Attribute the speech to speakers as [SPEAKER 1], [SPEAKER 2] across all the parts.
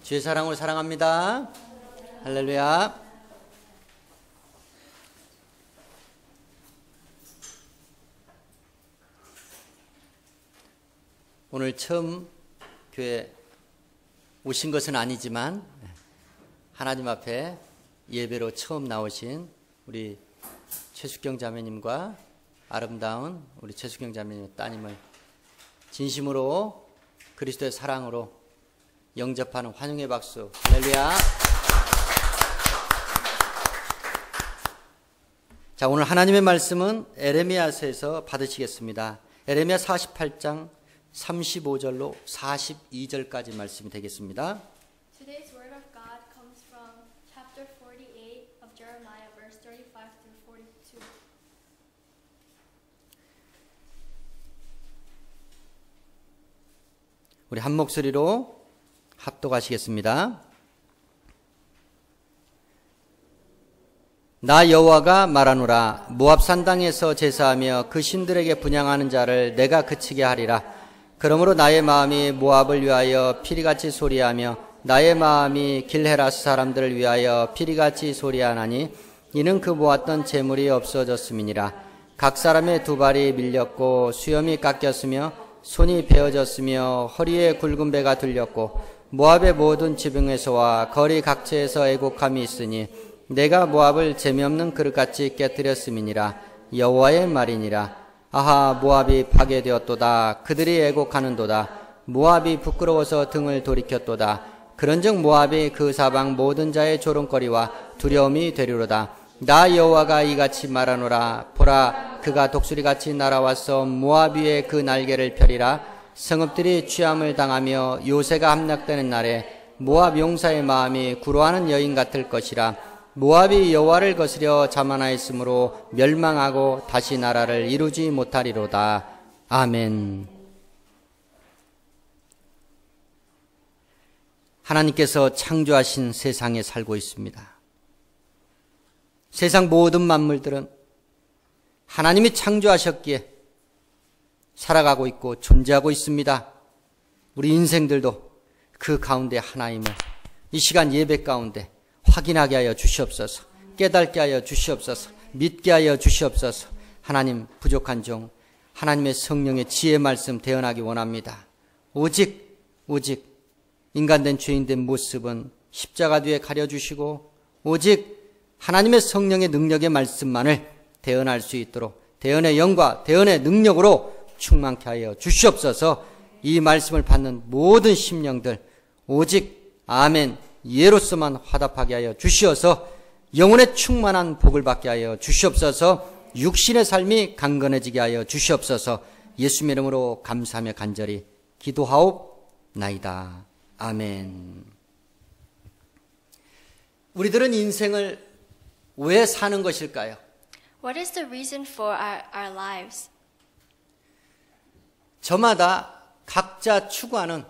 [SPEAKER 1] 주의 사랑을 사랑합니다. 할렐루야. 오늘 처음 교회 오신 것은 아니지만 하나님 앞에 예배로 처음 나오신 우리 최숙경 자매님과 아름다운 우리 최숙경 자매님의 따님을 진심으로 그리스도의 사랑으로 영접하는 환영의 박수. 할렐루야. 자, 오늘 하나님의 말씀은 에레미야서에서 받으시겠습니다. 에레미야 48장 35절로 42절까지 말씀이 되겠습니다.
[SPEAKER 2] Today's word of God comes from chapter 48 of Jeremiah, verse 35 through 42.
[SPEAKER 1] 우리 한 목소리로 합독하시겠습니다. 나 여호와가 말하노라. 모압 산당에서 제사하며 그 신들에게 분향하는 자를 내가 그치게 하리라. 그러므로 나의 마음이 모압을 위하여 피리같이 소리하며 나의 마음이 길헤라스 사람들을 위하여 피리같이 소리하나니 이는 그 모았던 재물이 없어졌음이니라. 각 사람의 두 발이 밀렸고 수염이 깎였으며 손이 베어졌으며 허리에 굵은 배가 들렸고 모압의 모든 지붕에서와 거리 각처에서 애곡함이 있으니 내가 모압을 재미없는 그릇같이 깨뜨렸음이니라. 여호와의 말이니라. 아하, 모압이 파괴되었도다. 그들이 애곡하는도다. 모압이 부끄러워서 등을 돌이켰도다. 그런즉 모압이 그 사방 모든 자의 조롱거리와 두려움이 되리로다. 나 여호와가 이같이 말하노라. 보라, 그가 독수리같이 날아와서 모압 위에 그 날개를 펴리라. 성읍들이 취함을 당하며 요새가 함락되는 날에 모압 용사의 마음이 구로하는 여인 같을 것이라. 모압이 여호와를 거스려 자만하였으므로 멸망하고 다시 나라를 이루지 못하리로다. 아멘. 하나님께서 창조하신 세상에 살고 있습니다. 세상 모든 만물들은 하나님이 창조하셨기에 살아가고 있고 존재하고 있습니다. 우리 인생들도 그 가운데 하나임을 이 시간 예배 가운데 확인하게 하여 주시옵소서. 깨닫게 하여 주시옵소서. 믿게 하여 주시옵소서. 하나님, 부족한 종 하나님의 성령의 지혜 말씀 대언하기 원합니다. 오직 인간된 죄인된 모습은 십자가 뒤에 가려주시고 오직 하나님의 성령의 능력의 말씀만을 대언할 수 있도록 대언의 영과 대언의 능력으로 충만케 하여 주시옵소서. 이 말씀을 받는 모든 심령들 오직 아멘 예로서만 화답하게 하여 주시어서 영혼의 충만한 복을 받게 하여 주시옵소서. 육신의 삶이 강건해지게 하여 주시옵소서. 예수님의 이름으로 감사하며 간절히 기도하옵나이다. 아멘. 우리들은 인생을 왜 사는 것일까요?
[SPEAKER 2] What is the reason for our lives?
[SPEAKER 1] 저마다 각자 추구하는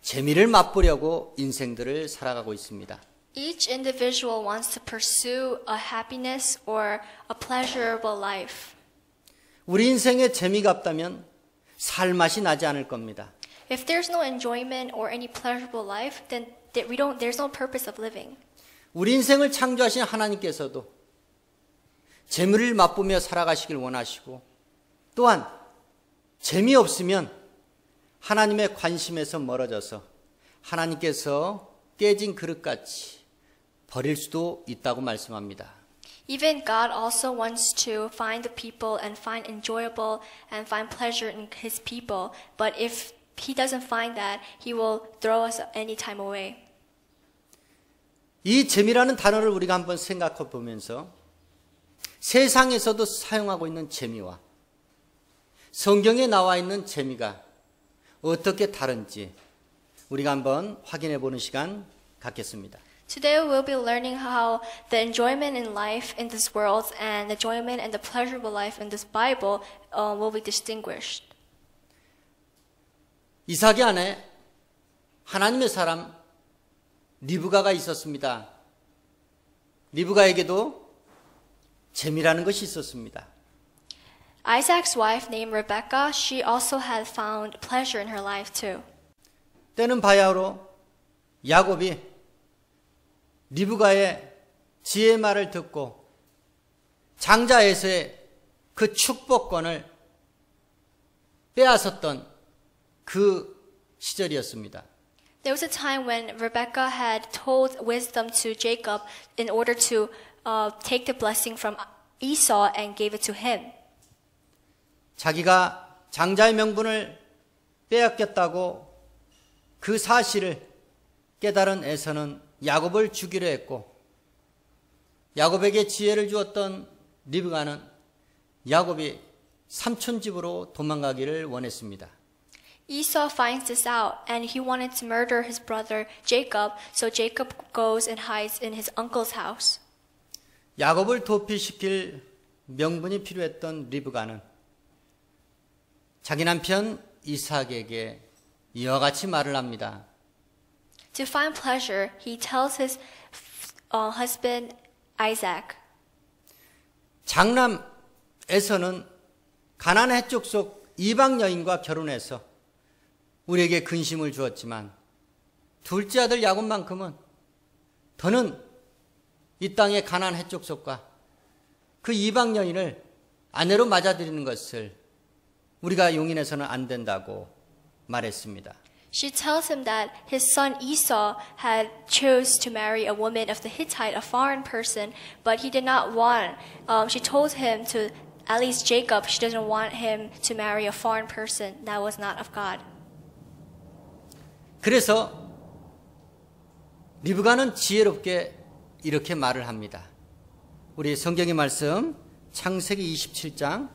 [SPEAKER 1] 재미를 맛보려고 인생들을 살아가고 있습니다.
[SPEAKER 2] Each individual wants to pursue a happiness or a pleasurable life.
[SPEAKER 1] 우리 인생에 재미가 없다면 살 맛이 나지 않을 겁니다.
[SPEAKER 2] If there's no enjoyment or any pleasurable life, then there's no purpose of living.
[SPEAKER 1] 우리 인생을 창조하신 하나님께서도 재미를 맛보며 살아가시길 원하시고 또한 재미없으면 하나님의 관심에서 멀어져서 하나님께서 깨진 그릇같이 버릴 수도 있다고 말씀합니다.
[SPEAKER 2] Even God also wants to find the people and find enjoyable and find pleasure in His people. But if He doesn't find that, He will throw us anytime away.
[SPEAKER 1] 이 재미라는 단어를 우리가 한번 생각해 보면서 세상에서도 사용하고 있는 재미와 성경에 나와 있는 재미가 어떻게 다른지 우리가 한번 확인해 보는 시간 갖겠습니다.
[SPEAKER 2] Today we'll be learning how the enjoyment in life in this world and the enjoyment and the pleasurable life in this Bible will be distinguished.
[SPEAKER 1] 이삭의 아내 하나님의 사람 리브가가 있었습니다. 리브가에게도 재미라는 것이 있었습니다.
[SPEAKER 2] Isaac's wife named Rebecca, she also had found pleasure in her life too.
[SPEAKER 1] 때는 바야흐로 야곱이 리브가의 지혜의 말을 듣고 장자 에서의 그 축복권을 빼앗았던 그 시절이었습니다.
[SPEAKER 2] There was a time when Rebekah had told wisdom to Jacob in order to take the blessing from Esau and gave it to him.
[SPEAKER 1] 자기가 장자의 명분을 빼앗겼다고 그 사실을 깨달은 에서는 야곱을 죽이려 했고, 야곱에게 지혜를 주었던 리브가는 야곱이 삼촌 집으로 도망가기를 원했습니다.
[SPEAKER 2] Esau finds this out and he wanted to murder his brother Jacob, so Jacob goes and hides in his uncle's house.
[SPEAKER 1] 야곱을 도피시킬 명분이 필요했던 리브가는 자기 남편 이삭에게 이와 같이 말을 합니다.
[SPEAKER 2] To find pleasure, he tells his husband Isaac.
[SPEAKER 1] 장남에서는 가나안 해쪽 속 이방 여인과 결혼해서 우리에게 근심을 주었지만 둘째 아들 야곱만큼은 더는 이 땅의 가나안 해쪽 속과 그 이방 여인을 아내로 맞아들이는 것을 우리가 용인해서는 안 된다고 말했습니다.
[SPEAKER 2] She tells him that his son Esau had chose to marry a woman of the Hittite, a foreign person, but he did not want. She told him to, at least Jacob, she doesn't want him to marry a foreign person that was not of God.
[SPEAKER 1] 그래서 리브가는 지혜롭게 이렇게 말을 합니다. 우리 성경의 말씀 창세기 27장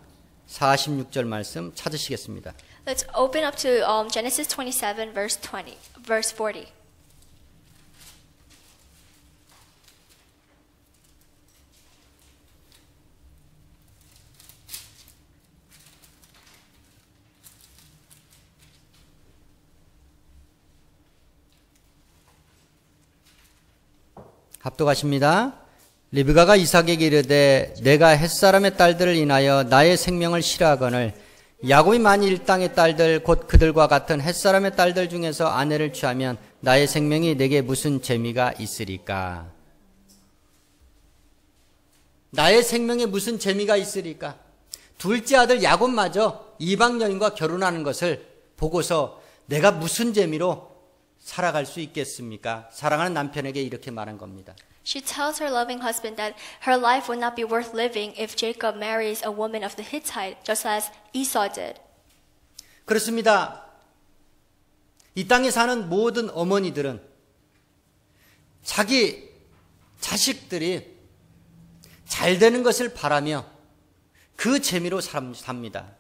[SPEAKER 1] 46절 말씀 찾으시겠습니다.
[SPEAKER 2] Let's open up to Genesis 27, verse 40.
[SPEAKER 1] 합독하십니다. 리브가가 이삭에게 이르되 내가 햇사람의 딸들을 인하여 나의 생명을 싫어하거늘 야곱이 만일 이 땅의 딸들 곧 그들과 같은 햇사람의 딸들 중에서 아내를 취하면 나의 생명이 내게 무슨 재미가 있으리까? 나의 생명에 무슨 재미가 있으리까? 둘째 아들 야곱마저 이방 여인과 결혼하는 것을 보고서 내가 무슨 재미로 살아갈 수 있겠습니까? 사랑하는 남편에게 이렇게 말한 겁니다.
[SPEAKER 2] She tells her loving husband that her life would not be worth living if Jacob marries a woman of the Hittite, just as Esau did.
[SPEAKER 1] 그렇습니다. 이 땅에 사는 모든 어머니들은 자기 자식들이 잘 되는 것을 바라며 그 재미로 삽니다.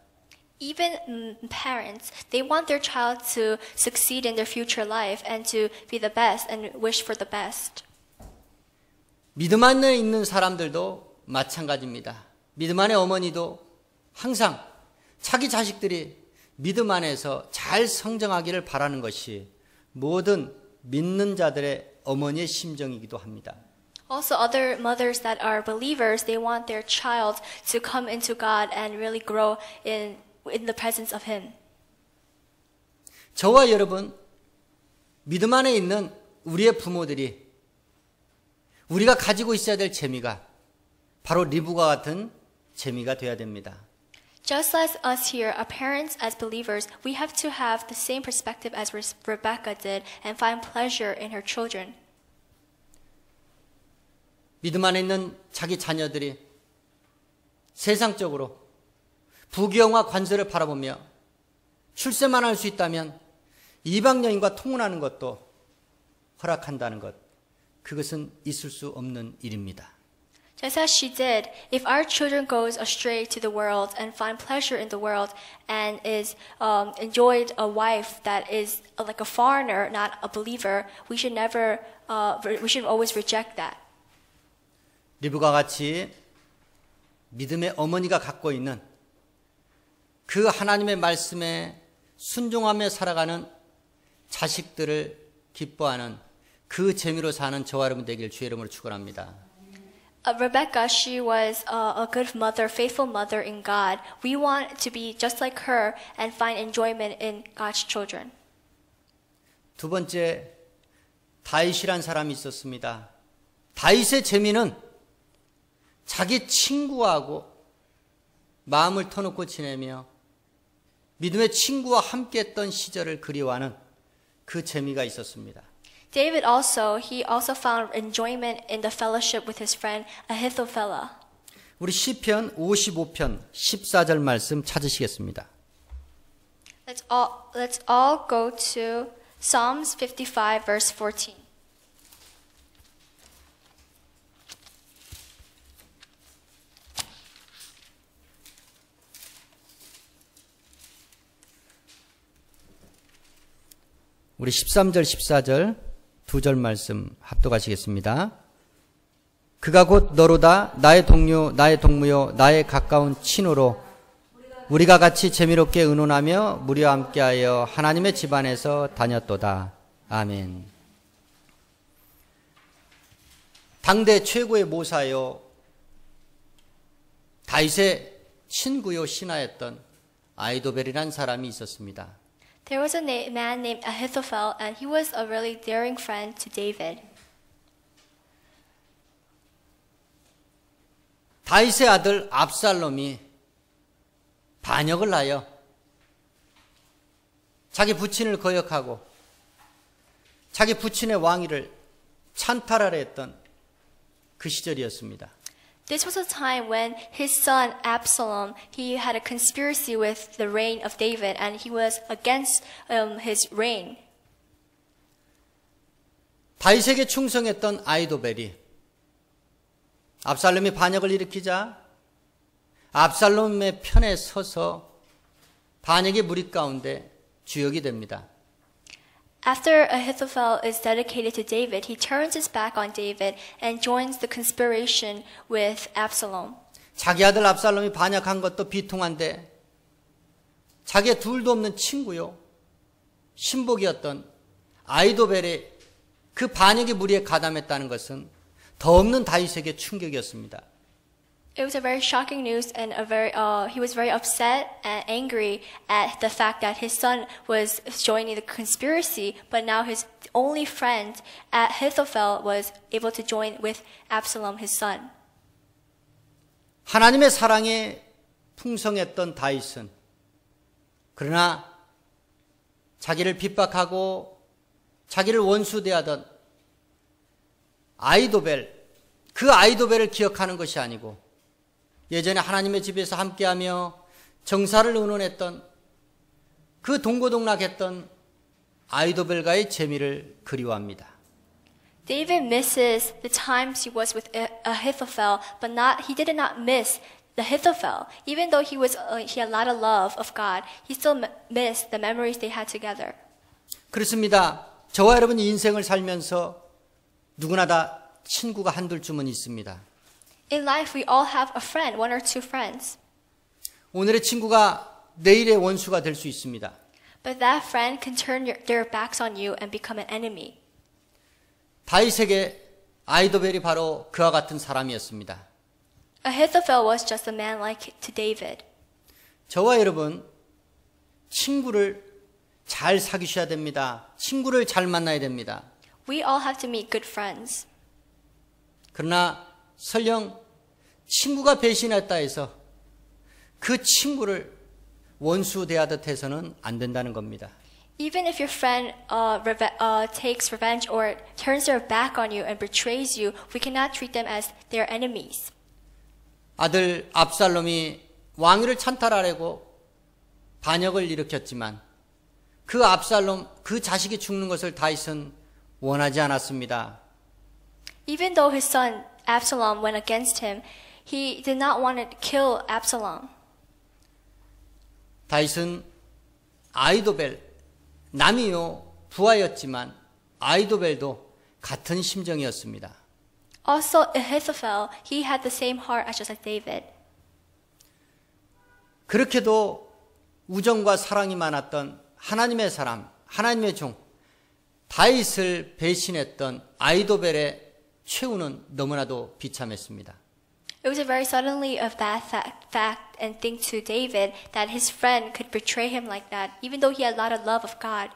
[SPEAKER 2] Even parents, they want their child to succeed in their future life and to be the best and wish for the best.
[SPEAKER 1] 믿음 안에 있는 사람들도 마찬가지입니다. 믿음 안의 어머니도 항상 자기 자식들이 믿음 안에서 잘 성장하기를 바라는 것이 모든 믿는 자들의 어머니의 심정이기도 합니다.
[SPEAKER 2] Also, other mothers that are believers, they want their child to come into God and really grow in the presence of Him.
[SPEAKER 1] 저와 여러분, 믿음 안에 있는 우리의 부모들이 우리가 가지고 있어야 될 재미가 바로 리브가 같은 재미가 되어야 됩니다.
[SPEAKER 2] Just as us here, our parents as believers, we have to have the same perspective as Rebekah did and find pleasure in her children.
[SPEAKER 1] 믿음 안에 있는 자기 자녀들이 세상적으로 부귀영화 관세를 바라보며 출세만 할 수 있다면 이방 여인과 통혼하는 것도 허락한다는 것, 그것은 있을 수 없는 일입니다.
[SPEAKER 2] Just as she did, if our children goes astray to the world and find pleasure in the world and is enjoyed a wife that is like a foreigner, not a believer, we should always reject that.
[SPEAKER 1] 리브가 같이 믿음의 어머니가 갖고 있는 그 하나님의 말씀에 순종하며 살아가는 자식들을 기뻐하는 그 재미로 사는 저와 여러분 되길 주의 이름으로 축원합니다.
[SPEAKER 2] Rebecca, she was a good mother, faithful mother in God. We want to be just like her and find enjoyment in God's children.
[SPEAKER 1] 두 번째, 다윗이란 사람이 있었습니다. 다윗의 재미는 자기 친구하고 마음을 터놓고 지내며 믿음의 친구와 함께했던 시절을 그리워하는 그 재미가 있었습니다.
[SPEAKER 2] David he also found enjoyment in the fellowship with his friend Ahithophel.
[SPEAKER 1] 우리 시편 55편 14절 말씀 찾으시겠습니다.
[SPEAKER 2] Let's all go to Psalms 55 verse 14.
[SPEAKER 1] 우리 13절 14절 두 절 말씀 합독하시겠습니다. 그가 곧 너로다 나의 동료 나의 동무요 나의 가까운 친구로 우리가 같이 재미롭게 의논하며 무리와 함께하여 하나님의 집안에서 다녔도다. 아멘. 당대 최고의 모사요 다윗의 친구요 신하였던 아이도벨이라는 사람이 있었습니다.
[SPEAKER 2] There was a man named Ahithophel, and he was a really daring friend to David.
[SPEAKER 1] 다윗의 아들 압살롬이 반역을 하여 자기 부친을 거역하고 자기 부친의 왕위를 찬탈하려 했던 그 시절이었습니다.
[SPEAKER 2] This was a time when his son Absalom, he had a conspiracy with the reign of David, and he was against his reign.
[SPEAKER 1] 다윗에게 충성했던 아이도벨이 압살롬이 반역을 일으키자 압살롬의 편에 서서 반역의 무리 가운데 주역이 됩니다.
[SPEAKER 2] After Ahithophel is dedicated to David, he turns his back on David and joins the conspiration with Absalom.
[SPEAKER 1] 자기 아들 압살롬이 반역한 것도 비통한데 자기의 둘도 없는 친구요 신복이었던 아이도벨이 그 반역의 무리에 가담했다는 것은 더 없는 다윗에게 충격이었습니다.
[SPEAKER 2] It was a very shocking news, and he was very upset and angry at the fact that his son was joining the conspiracy, but now his only friend, Ahithophel, was able to join with Absalom, his son.
[SPEAKER 1] 하나님의 사랑에 풍성했던 다윗은 그러나 자기를 핍박하고 자기를 원수대하던 아이도벨, 그 아이도벨을 기억하는 것이 아니고 예전에 하나님의 집에서 함께하며 정사를 의논했던 그 동고동락했던 아이도벨과의 재미를 그리워합니다.
[SPEAKER 2] David misses the times he was with Ahithophel, but he did not miss the Ahithophel. Even though he had a lot of love of God, he still missed the memories they had together.
[SPEAKER 1] 그렇습니다. 저와 여러분이 인생을 살면서 누구나 다 친구가 한둘쯤은 있습니다.
[SPEAKER 2] In life, we all have a friend, one or two friends.
[SPEAKER 1] 오늘의 친구가 내일의 원수가 될 수 있습니다.
[SPEAKER 2] But that friend can turn their backs on you and become an enemy.
[SPEAKER 1] 다윗에게 아이도벨이 바로 그와 같은 사람이었습니다.
[SPEAKER 2] Ahithophel was just a man like to David.
[SPEAKER 1] 저와 여러분, 친구를 잘 사귀셔야 됩니다. 친구를 잘 만나야 됩니다.
[SPEAKER 2] We all have to meet good friends.
[SPEAKER 1] 그러나 설령 친구가 배신했다 해서 그 친구를 원수 대하듯 해서는 안 된다는 겁니다.
[SPEAKER 2] Even if your friend takes revenge or turns their back on you and betrays you, we cannot treat them as their enemies.
[SPEAKER 1] 아들 압살롬이 왕위를 찬탈하려고 반역을 일으켰지만 그 압살롬, 그 자식이 죽는 것을 다윗은 원하지 않았습니다.
[SPEAKER 2] Even though his son Absalom went against him, he did not want to kill Absalom.
[SPEAKER 1] 다윗은 아이도벨, 남이요 부하였지만 아이도벨도 같은 심정이었습니다.
[SPEAKER 2] Also, Ahithophel, he had the same heart as just like David.
[SPEAKER 1] 그렇게도 우정과 사랑이 많았던 하나님의 사람, 하나님의 종, 다윗을 배신했던 아이도벨의 최후는 너무나도 비참했습니다.
[SPEAKER 2] It was very suddenly of that fact and thing to David that his friend could betray him like that, even though he had a lot of love of God.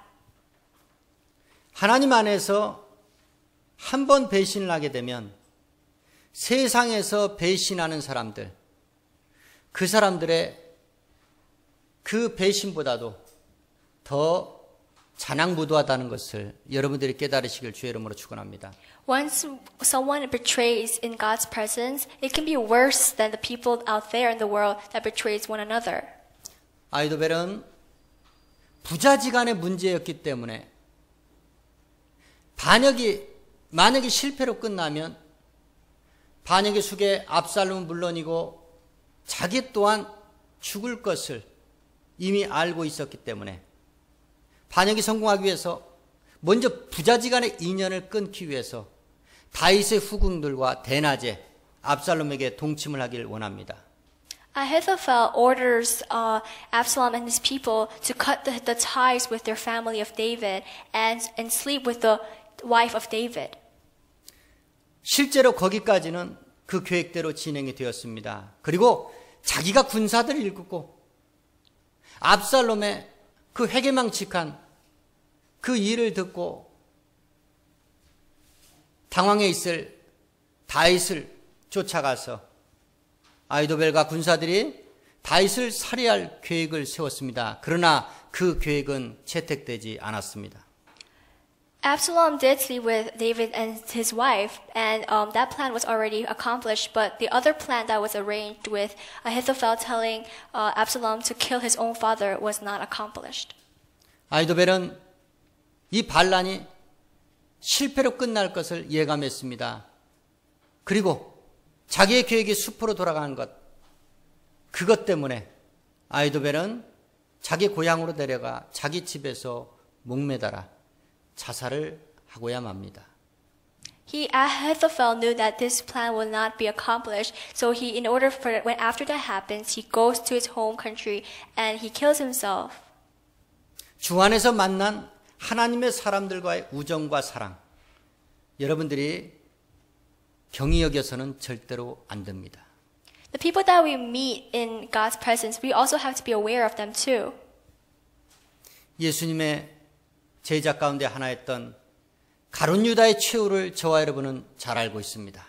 [SPEAKER 1] 하나님 안에서 한 번 배신을 하게 되면 세상에서 배신하는 사람들, 그 사람들의 그 배신보다도 더 잔악무도하다는 것을 여러분들이 깨달으시길 주의 이름으로 축원합니다.
[SPEAKER 2] Once someone betrays in God's presence, it can be worse than the people out there in the world that betrays one another.
[SPEAKER 1] 아이도벨은 부자지간의 문제였기 때문에 만약에 실패로 끝나면 반역의 숙에 압살롬은 물론이고 자기 또한 죽을 것을 이미 알고 있었기 때문에 반역이 성공하기 위해서 먼저 부자지간의 인연을 끊기 위해서 다윗의 후궁들과 대낮에 압살롬에게 동침을 하길 원합니다.
[SPEAKER 2] Ahithophel orders Absalom and his people to cut the ties with their family of David and sleep with the wife of David.
[SPEAKER 1] 실제로 거기까지는 그 계획대로 진행이 되었습니다. 그리고 자기가 군사들을 일컫고 압살롬의 그 회개망측한 그 일을 듣고 당황해 있을 다윗을 쫓아가서 아이도벨과 군사들이 다윗을 살해할 계획을 세웠습니다. 그러나 그 계획은 채택되지 않았습니다.
[SPEAKER 2] Absalom did sleep with David and his wife, and that plan was already accomplished. But the other plan that was arranged with Ahithophel telling Absalom to kill his own father was not accomplished.
[SPEAKER 1] 아이도벨은 이 반란이 실패로 끝날 것을 예감했습니다. 그리고 자기의 계획이 수포로 돌아가는 것, 그것 때문에 아이도벨은 자기 고향으로 데려가 자기 집에서 목매달아 자살을 하고야 맙니다.
[SPEAKER 2] Ahithophel knew that this plan would not be accomplished, so when after that happens, he goes to his home country and he kills himself.
[SPEAKER 1] 주 안에서 만난 하나님의 사람들과의 우정과 사랑, 여러분들이 경히 여겨서는 절대로 안 됩니다.
[SPEAKER 2] The people that we meet in God's presence, we also have to be aware of them too.
[SPEAKER 1] 예수님의 제자 가운데 하나였던 가룟 유다의 최후를 저와 여러분은 잘 알고 있습니다.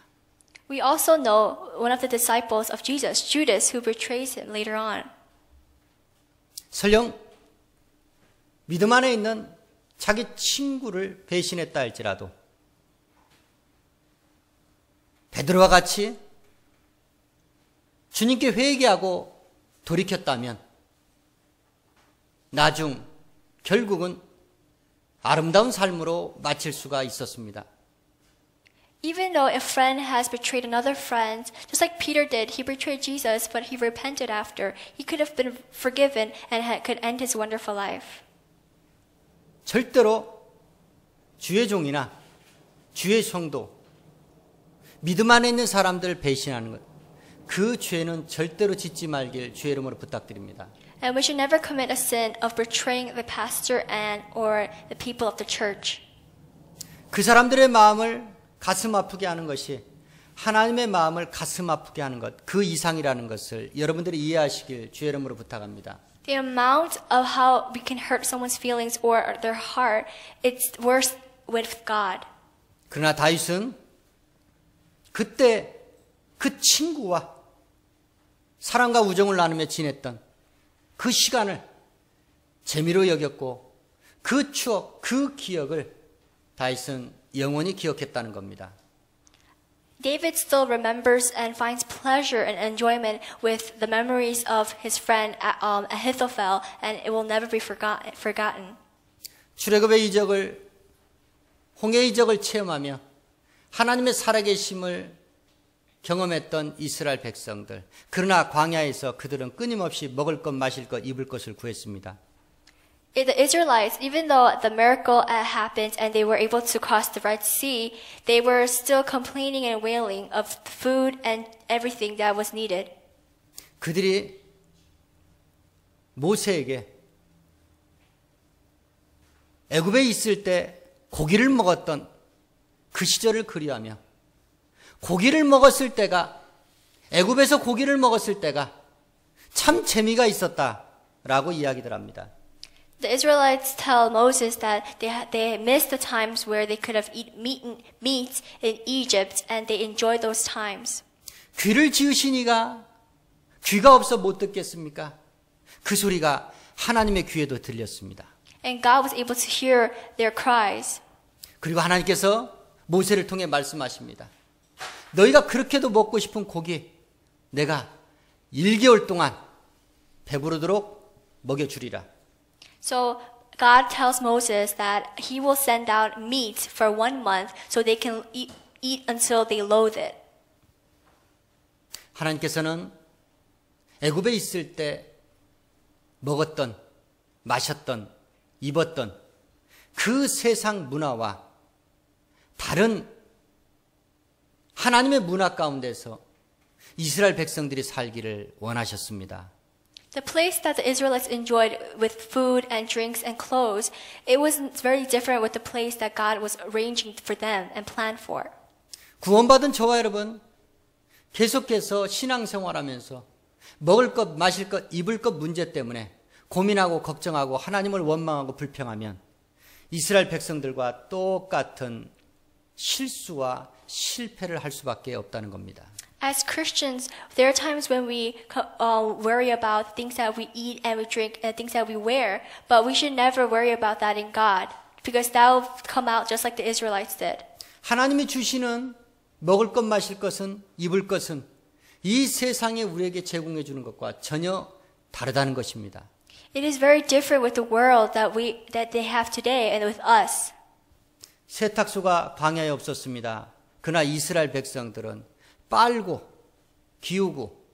[SPEAKER 2] We also know one of the disciples of Jesus, Judas, who betrays him later on.
[SPEAKER 1] 설령 믿음 안에 있는 자기 친구를 배신했다 할지라도 베드로와 같이 주님께 회개하고 돌이켰다면 나중 결국은 아름다운 삶으로 마칠 수가 있었습니다.
[SPEAKER 2] Even though a friend has betrayed another friend, just like Peter did, he betrayed Jesus, but he repented after. He could have been forgiven and could end his wonderful life.
[SPEAKER 1] 절대로 주의 종이나 주의 성도, 믿음 안에 있는 사람들을 배신하는 것, 그 죄는 절대로 짓지 말길 주의 이름으로 부탁드립니다.
[SPEAKER 2] And we should never commit a sin of betraying the pastor or the people of the church.
[SPEAKER 1] 그 사람들의 마음을 가슴 아프게 하는 것이 하나님의 마음을 가슴 아프게 하는 것, 그 이상이라는 것을 여러분들이 이해하시길 주의 이름으로 부탁합니다.
[SPEAKER 2] The amount of how we can hurt someone's feelings or their heart, it's worse with God.
[SPEAKER 1] 그러나 다윗은 그때 그 친구와 사랑과 우정을 나누며 지냈던 그 시간을 재미로 여겼고 그 추억, 그 기억을 다윗은 영원히 기억했다는 겁니다.
[SPEAKER 2] David still remembers and finds pleasure and enjoyment with the memories of his friend Ahithophel, and it will never be forgotten.
[SPEAKER 1] 출애굽의 이적을, 홍해의 이적을 체험하며 하나님의 살아계심을 경험했던 이스라엘 백성들, 그러나 광야에서 그들은 끊임없이 먹을 것, 마실 것, 입을 것을 구했습니다.
[SPEAKER 2] The Israelites, even though the miracle happened and they were able to cross the Red Sea, they were still complaining and wailing of food and everything that was needed.
[SPEAKER 1] 그들이 모세에게 애굽에 있을 때 고기를 먹었던 그 시절을 그리하며 고기를 먹었을 때가, 애굽에서 고기를 먹었을 때가 참 재미가 있었다라고 이야기들 합니다.
[SPEAKER 2] The Israelites tell Moses that they missed the times where they could have eaten meat in Egypt, and they enjoyed those times.
[SPEAKER 1] 귀를 지으시니가 귀가 없어 못 듣겠습니까? 그 소리가 하나님의 귀에도 들렸습니다.
[SPEAKER 2] And God was able to hear their cries.
[SPEAKER 1] 그리고 하나님께서 모세를 통해 말씀하십니다. 너희가 그렇게도 먹고 싶은 고기 내가 1개월 동안 배부르도록 먹여주리라.
[SPEAKER 2] So God tells Moses that he will send out meat for 1 month so they can eat until they loathe it.
[SPEAKER 1] 하나님께서는 애굽에 있을 때 먹었던, 마셨던, 입었던 그 세상 문화와 다른 하나님의 문화 가운데서 이스라엘 백성들이 살기를 원하셨습니다.
[SPEAKER 2] The place that the Israelites enjoyed with food and drinks and clothes, it was very different with the place that God was arranging for them and planned for.
[SPEAKER 1] 구원받은 저와 여러분, 계속해서 신앙생활하면서 먹을 것, 마실 것, 입을 것 문제 때문에 고민하고 걱정하고 하나님을 원망하고 불평하면 이스라엘 백성들과 똑같은 실수와 실패를 할 수밖에 없다는 겁니다.
[SPEAKER 2] As Christians, there are times when we worry about things that we eat and we drink and things that we wear, but we should never worry about that in God, because that will come out just like the Israelites did.
[SPEAKER 1] 하나님이 주시는 먹을 것, 마실 것은, 입을 것은 이 세상에 우리에게 제공해 주는 것과 전혀 다르다는 것입니다.
[SPEAKER 2] It is very different with the world that they have today and with us.
[SPEAKER 1] 세탁소가 광야에 없었습니다. 그러나 이스라엘 백성들은 빨고 기우고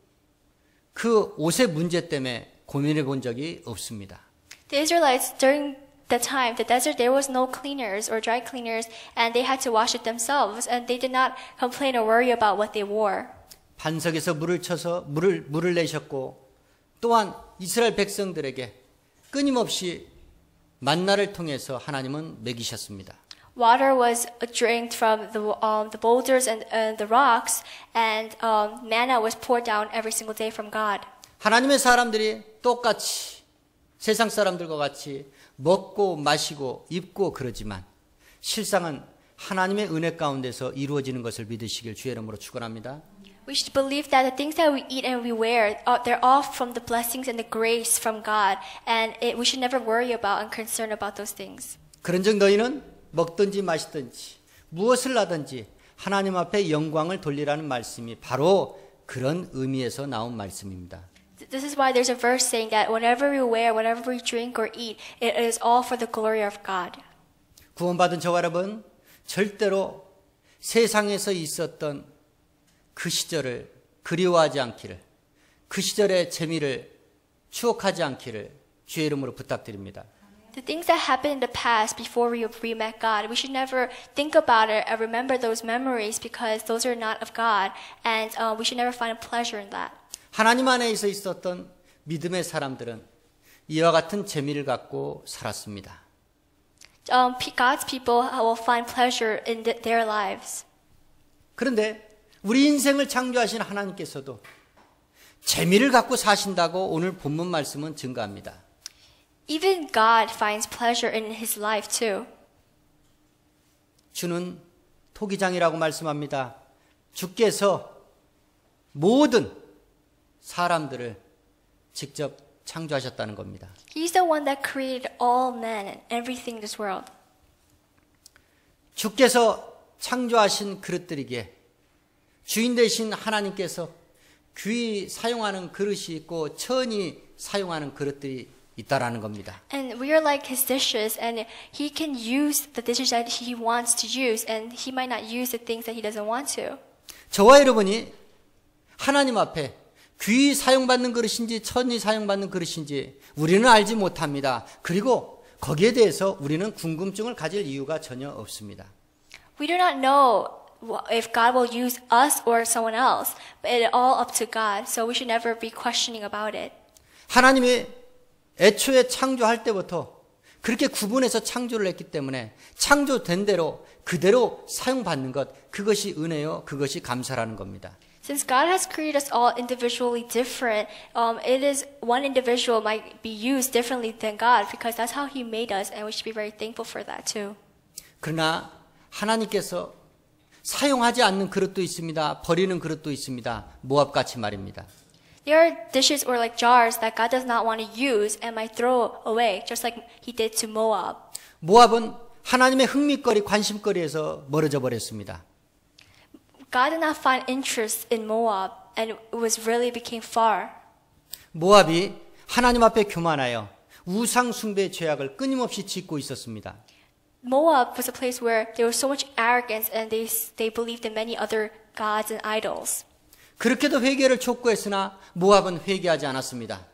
[SPEAKER 1] 그 옷의 문제 때문에 고민해 본 적이 없습니다.
[SPEAKER 2] The Israelites during the time, the desert, there was no cleaners or dry cleaners, and they had to wash it themselves, and they did not complain or worry about what they wore.
[SPEAKER 1] 반석에서 물을 쳐서 물을 내셨고 또한 이스라엘 백성들에게 끊임없이 만나를 통해서 하나님은 먹이셨습니다.
[SPEAKER 2] Water was drained from the boulders and the rocks, and manna was poured down every single day from God.
[SPEAKER 1] 하나님의 사람들이 똑같이 세상 사람들과 같이 먹고 마시고 입고 그러지만 실상은 하나님의 은혜 가운데서 이루어지는 것을 믿으시길 주의 이름으로 축원합니다.
[SPEAKER 2] We should believe that the things that we eat and we wear, they're all from the blessings and the grace from God, and we should never worry about and concern about those things.
[SPEAKER 1] 그런즉 너희는 먹든지 마시든지 무엇을 하든지 하나님 앞에 영광을 돌리라는 말씀이 바로 그런 의미에서 나온 말씀입니다.
[SPEAKER 2] This is why there's a verse saying that whatever we wear, whatever we drink or eat, it is all for the glory of God.
[SPEAKER 1] 구원받은 저와 여러분, 절대로 세상에서 있었던 그 시절을 그리워하지 않기를, 그 시절의 재미를 추억하지 않기를 주의 이름으로 부탁드립니다.
[SPEAKER 2] The things that happened in the past before we met God, we should never think about it or remember those memories because those are not of God, and we should never find pleasure in that.
[SPEAKER 1] 하나님 안에서 있었던 믿음의 사람들은 이와 같은 재미를 갖고 살았습니다.
[SPEAKER 2] God's people will find pleasure in their lives.
[SPEAKER 1] 그런데 우리 인생을 창조하신 하나님께서도 재미를 갖고 사신다고 오늘 본문 말씀은 증거합니다.
[SPEAKER 2] Even God finds pleasure in his life too.
[SPEAKER 1] 주는 토기장이라고 말씀합니다. 주께서 모든 사람들을 직접 창조하셨다는 겁니다.
[SPEAKER 2] He's the one that created all men and everything in this world.
[SPEAKER 1] 주께서 창조하신 그릇들이기에 주인 되신 하나님께서 귀히 사용하는 그릇이 있고 천히 사용하는 그릇들이 있다라는 겁니다.
[SPEAKER 2] And we are like his dishes, and he can use the dishes that he wants to use, and he might not use the things that he doesn't want to.
[SPEAKER 1] 저와 여러분이 하나님 앞에 귀히 사용받는 그릇인지 천히 사용받는 그릇인지 우리는 알지 못합니다. 그리고 거기에 대해서 우리는 궁금증을 가질 이유가 전혀 없습니다.
[SPEAKER 2] We do not know if God will use us or someone else, but it's all up to God, so we should never be questioning about it.
[SPEAKER 1] 하나님이 애초에 창조할 때부터 그렇게 구분해서 창조를 했기 때문에 창조된 대로 그대로 사용받는 것, 그것이 은혜요, 그것이 감사라는 겁니다.
[SPEAKER 2] Since God has created us all individually different, it is one individual might be used differently than God because that's how He made us, and we should be very thankful for that too.
[SPEAKER 1] 그러나 하나님께서 사용하지 않는 그릇도 있습니다. 버리는 그릇도 있습니다. 모압같이 말입니다.
[SPEAKER 2] There are dishes or like jars that God does not want to use and might throw away, just like He did to Moab.
[SPEAKER 1] 모압은 하나님의 흥미거리, 관심거리에서 멀어져 버렸습니다.
[SPEAKER 2] God did not find interest in Moab, and it was really became far.
[SPEAKER 1] 모압이 하나님 앞에 교만하여 우상 숭배의 죄악을 끊임없이 짓고 있었습니다.
[SPEAKER 2] Moab was a place where there was so much arrogance and they believed in many other gods and idols.
[SPEAKER 1] 그렇게도 회개를 촉구했으나 모압은 회개하지 않았습니다.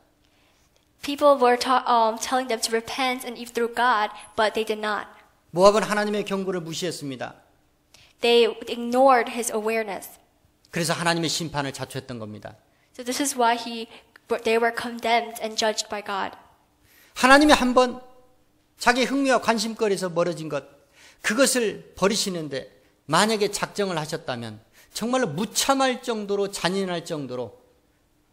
[SPEAKER 2] People were telling them to repent and even through God, but they did not.
[SPEAKER 1] 모압은 하나님의 경고를 무시했습니다.
[SPEAKER 2] They ignored His awareness.
[SPEAKER 1] 그래서 하나님의 심판을 자초했던 겁니다.
[SPEAKER 2] So this is why they were condemned and judged by God.
[SPEAKER 1] 하나님이 한번 자기 흥미와 관심거리에서 멀어진 것, 그것을 버리시는데 만약에 작정을 하셨다면 정말로 무참할 정도로 잔인할 정도로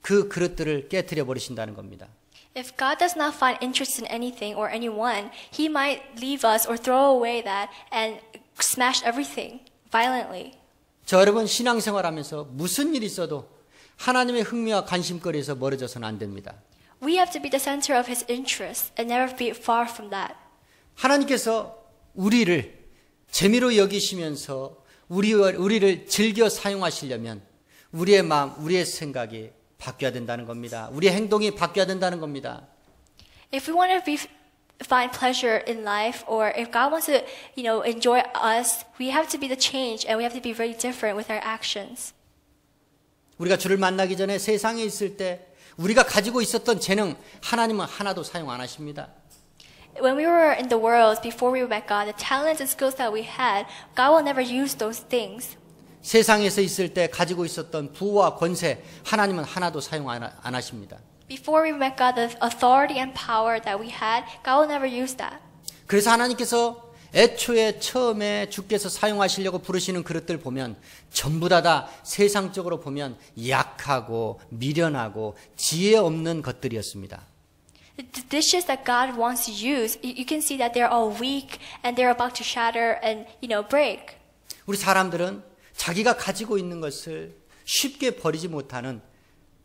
[SPEAKER 1] 그 그릇들을 깨트려 버리신다는 겁니다.
[SPEAKER 2] If God does not find interest in anything or anyone, He might leave us or throw away that and smash everything violently.
[SPEAKER 1] 저 여러분 신앙생활하면서 무슨 일이 있어도 하나님의 흥미와 관심거리에서 멀어져서는 안 됩니다.
[SPEAKER 2] We have to be the center of His interest and never be far from that.
[SPEAKER 1] 하나님께서 우리를 재미로 여기시면서 우리를 즐겨 사용하시려면 우리의 마음, 우리의 생각이 바뀌어야 된다는 겁니다. 우리의 행동이 바뀌어야 된다는 겁니다.
[SPEAKER 2] If we want to find pleasure in life, or if God wants to, enjoy us, we have to be the change, and we have to be very different with our actions.
[SPEAKER 1] 우리가 주를 만나기 전에 세상에 있을 때 우리가 가지고 있었던 재능 하나님은 하나도 사용 안 하십니다.
[SPEAKER 2] When we were in the world, before we met God, the talents and skills that we had, God will never use those things.
[SPEAKER 1] 세상에서 있을 때 가지고 있었던 부와 권세 하나님은 하나도 사용 안 하십니다.
[SPEAKER 2] Before we met God, the authority and power that we had, God will never use that.
[SPEAKER 1] 그래서 하나님께서 애초에 처음에 주께서 사용하시려고 부르시는 그릇들 보면 전부 다 세상적으로 보면 약하고 미련하고 지혜 없는 것들이었습니다.
[SPEAKER 2] The dishes that God wants to use, you can see that they're all weak and they're about to shatter and, break.
[SPEAKER 1] 우리 사람들은 자기가 가지고 있는 것을 쉽게 버리지 못하는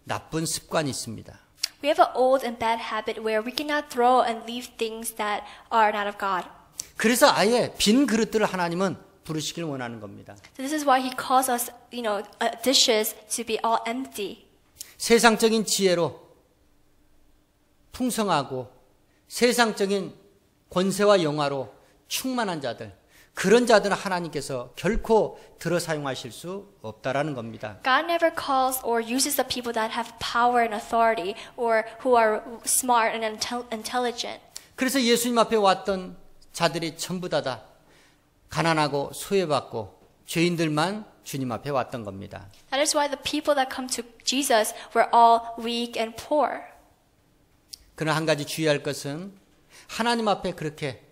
[SPEAKER 1] 나쁜 습관이 있습니다.
[SPEAKER 2] We have an old and bad habit where we cannot throw and leave things that are not of God.
[SPEAKER 1] 그래서 아예 빈 그릇들을 하나님은 부르시길 원하는 겁니다.
[SPEAKER 2] So this is why He calls us, dishes to be all empty.
[SPEAKER 1] 세상적인 지혜로 풍성하고 세상적인 권세와 영화로 충만한 자들, 그런 자들은 하나님께서 결코 들어 사용하실 수 없다라는 겁니다.
[SPEAKER 2] God never calls or uses the people that have power and authority or who are smart and intelligent.
[SPEAKER 1] 그래서 예수님 앞에 왔던 자들이 전부 다 가난하고 소외받고 죄인들만 주님 앞에 왔던 겁니다.
[SPEAKER 2] That is why the people that come to Jesus were all weak and poor.
[SPEAKER 1] 그러나 한 가지 주의할 것은 하나님 앞에 그렇게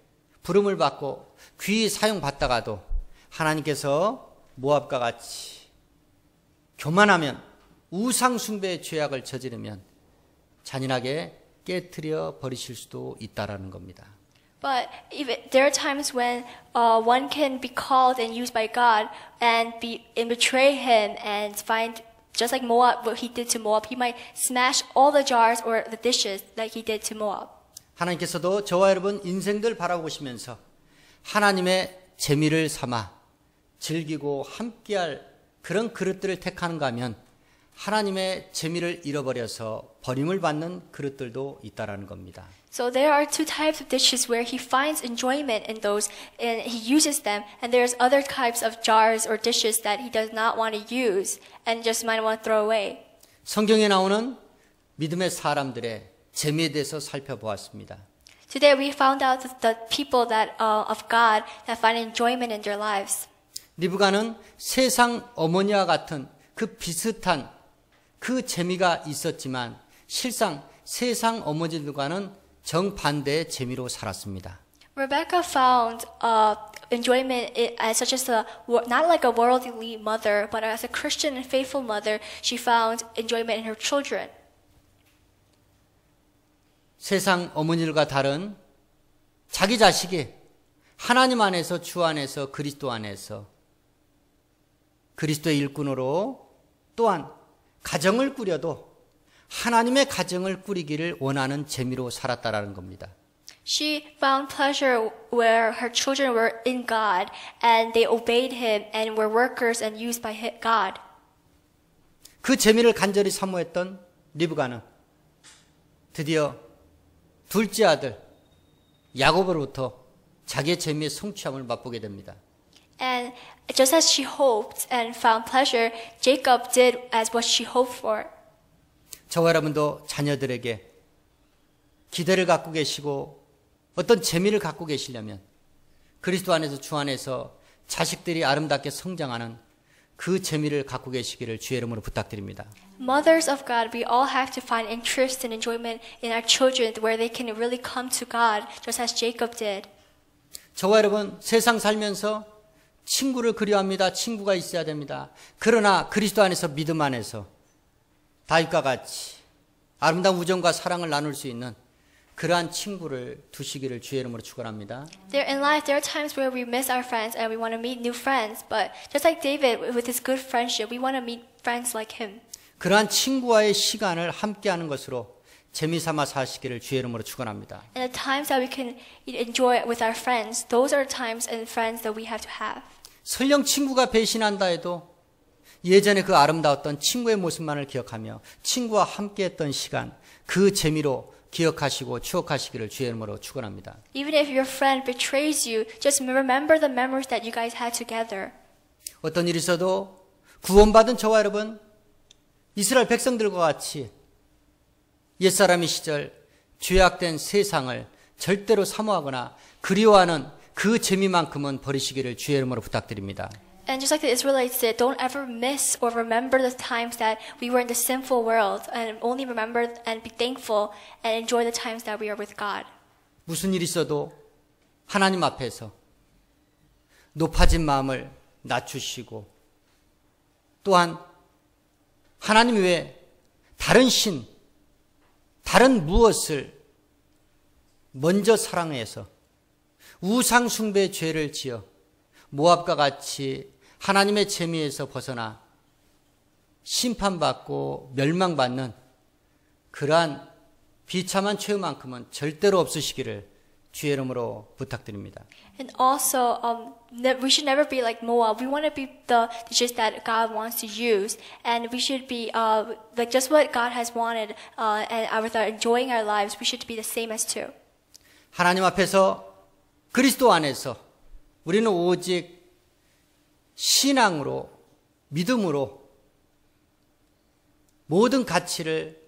[SPEAKER 1] 부름을 받고 귀히 사용받다가도 하나님께서 모압과 같이 교만하면 우상 숭배의 죄악을 저지르면 잔인하게 깨트려 버리실 수도 있다라는 겁니다.
[SPEAKER 2] But there are times when one can be called and used by God and betray Him and find, just like Moab, what He did to Moab, He might smash all the jars or the dishes like He did to Moab.
[SPEAKER 1] 하나님께서도 저와 여러분 인생들 바라보시면서 하나님의 재미를 삼아 즐기고 함께할 그런 그릇들을 택하는가 하면 하나님의 재미를 잃어버려서 버림을 받는 그릇들도 있다라는 겁니다.
[SPEAKER 2] So there are two types of dishes where He finds enjoyment in those and He uses them, and there's other types of jars or dishes that He does not want to use and just might want to throw away.
[SPEAKER 1] 성경에 나오는 믿음의 사람들의 재미에 대해서 살펴보았습니다.
[SPEAKER 2] Today we found out that the people that of God that find enjoyment in their lives.
[SPEAKER 1] 리브가는 세상 어머니와 같은 그 비슷한 그 재미가 있었지만 실상 세상 어머니들과는 정반대의 재미로 살았습니다.
[SPEAKER 2] Rebecca found enjoyment as such as not like a worldly mother, but as a Christian and faithful mother, she found enjoyment in her children.
[SPEAKER 1] 세상 어머니들과 다른 자기 자식이 하나님 안에서 주 안에서 그리스도 안에서 그리스도의 일꾼으로 또한 가정을 꾸려도 하나님의 가정을 꾸리기를 원하는 재미로 살았다라는 겁니다.
[SPEAKER 2] She found pleasure where her children were in God and they obeyed him and were workers and used by God.
[SPEAKER 1] 그 재미를 간절히 사모했던 리브가는 드디어 둘째 아들 야곱으로부터 자기의 재미의 성취함을 맛보게 됩니다.
[SPEAKER 2] And just as she hoped and found pleasure, Jacob did as what she hoped for.
[SPEAKER 1] 저와 여러분도 자녀들에게 기대를 갖고 계시고 어떤 재미를 갖고 계시려면 그리스도 안에서 주 안에서 자식들이 아름답게 성장하는 그 재미를 갖고 계시기를 주의 이름으로 부탁드립니다.
[SPEAKER 2] Mothers of God, we all have to find interest and enjoyment in our children where they can really come to God, just as Jacob did.
[SPEAKER 1] 저와 여러분 세상 살면서 친구를 그리워합니다. 친구가 있어야 됩니다. 그러나 그리스도 안에서 믿음 안에서 다윗과 같이 아름다운 우정과 사랑을 나눌 수 있는 그러한 친구를 두시기를 주의 이름으로 축원합니다.
[SPEAKER 2] In life, there are times where we miss our friends and we want to meet new friends. But just like David, with his good friendship, we want to meet friends like him.
[SPEAKER 1] 그러한 친구와의 시간을 함께하는 것으로 재미삼아 사시기를 주의 이름으로 축원합니다.
[SPEAKER 2] And the times that we can enjoy with our friends, those are times and friends that we have to have.
[SPEAKER 1] 설령 친구가 배신한다 해도 예전에 그 아름다웠던 친구의 모습만을 기억하며 친구와 함께했던 시간, 그 재미로 기억하시고 추억하시기를 주의 이름으로 축원합니다.
[SPEAKER 2] Even if your friend betrays you, just remember the memories that you guys had together.
[SPEAKER 1] 어떤 일이 있어도 구원받은 저와 여러분, 이스라엘 백성들과 같이 옛사람의 시절 죄악된 세상을 절대로 사모하거나 그리워하는 그 재미만큼은 버리시기를 주의 이름으로 부탁드립니다.
[SPEAKER 2] And just like the Israelites did, don't ever miss or remember the times that we were in the sinful world, and only remember and be thankful and enjoy the times that we are with God.
[SPEAKER 1] 무슨 일이 있어도 하나님 앞에서 높아진 마음을 낮추시고 또한 하나님 외에 다른 신, 다른 무엇을 먼저 사랑해서 우상 숭배의 죄를 지어 모압과 같이 하나님의 재미에서 벗어나 심판받고 멸망받는 그러한 비참한 죄만큼은 절대로 없으시기를 주의 이름으로 부탁드립니다.
[SPEAKER 2] And also, we should never be like Moab. We want to be the dishes that God wants to use, and we should be like just what God has wanted, and with our enjoying our lives, we should be the same as too.
[SPEAKER 1] 하나님 앞에서 그리스도 안에서 우리는 오직 신앙으로 믿음으로 모든 가치를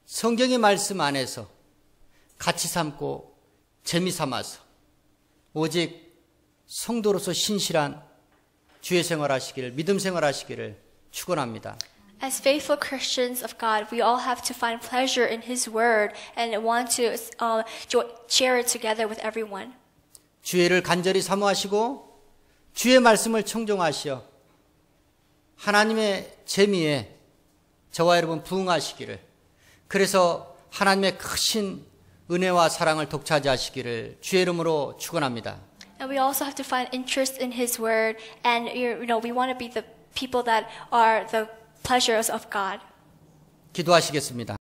[SPEAKER 1] 성경의 말씀 안에서 가치 삼고 재미 삼아서 오직 성도로서 신실한 주의 생활하시기를 믿음 생활하시기를 축원합니다.
[SPEAKER 2] As faithful Christians of God, we all have to find pleasure in His Word and want to share it together with everyone.
[SPEAKER 1] 주의 일을 간절히 사모하시고 주의 말씀을 청종하시어 하나님의 재미에 저와 여러분 부응하시기를, 그래서 하나님의 크신 은혜와 사랑을 독차지하시기를 주의 이름으로 축원합니다.
[SPEAKER 2] And we also have to find interest in His Word, and we want to be the people that are the pleasures of God.
[SPEAKER 1] 기도하시겠습니다.